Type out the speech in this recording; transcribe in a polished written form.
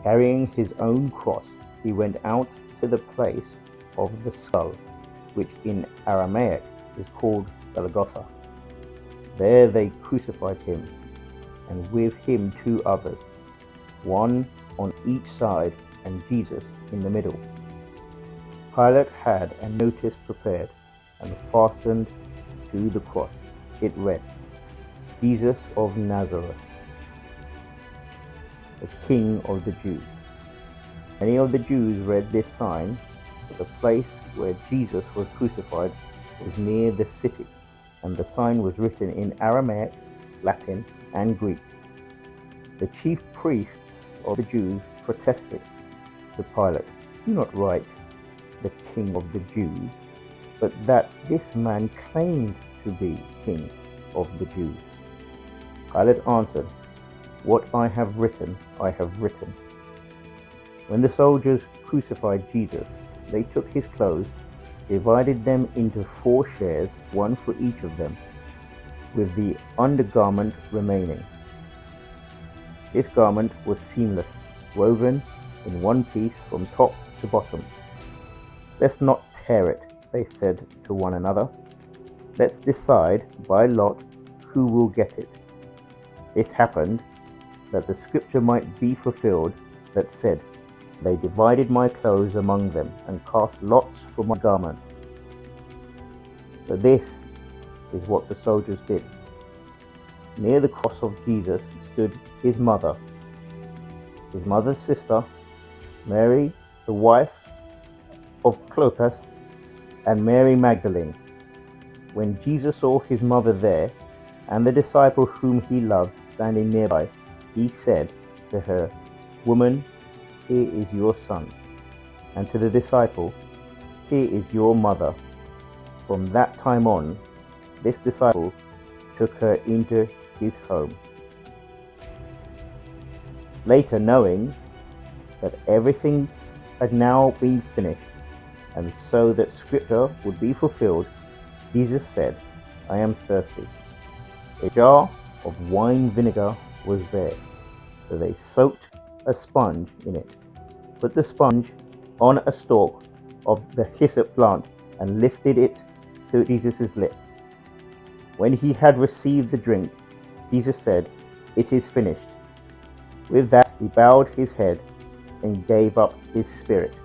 Carrying his own cross, he went out to the place of the skull, which in Aramaic is called Golgotha. There they crucified him, and with him two others, one on each side and Jesus in the middle. Pilate had a notice prepared and fastened to the cross. It read, "Jesus of Nazareth, the King of the Jews." Many of the Jews read this sign, but the place where Jesus was crucified was near the city, and the sign was written in Aramaic, Latin, and Greek. The chief priests of the Jews protested to Pilate, "Do not write the King of the Jews, but that this man claimed to be King of the Jews." Pilate answered, "What I have written, I have written." When the soldiers crucified Jesus, they took his clothes, divided them into 4 shares, one for each of them, with the undergarment remaining. This garment was seamless, woven in one piece from top to bottom. "Let's not tear it," they said to one another. "Let's decide by lot who will get it." This happened that the scripture might be fulfilled that said, "They divided my clothes among them and cast lots for my garment." So this is what the soldiers did. Near the cross of Jesus stood his mother's sister, Mary, the wife of Clopas, and Mary Magdalene. When Jesus saw his mother there, and the disciple whom he loved standing nearby, he said to her, "Woman, here is your son," and to the disciple, "Here is your mother." From that time on, this disciple took her into his home. Later, knowing that everything had now been finished, and so that scripture would be fulfilled, Jesus said, "I am thirsty." A jar of wine vinegar was there, so they soaked a sponge in it, put the sponge on a stalk of the hyssop plant, and lifted it to Jesus' lips. When he had received the drink, Jesus said, "It is finished." With that, he bowed his head and gave up his spirit.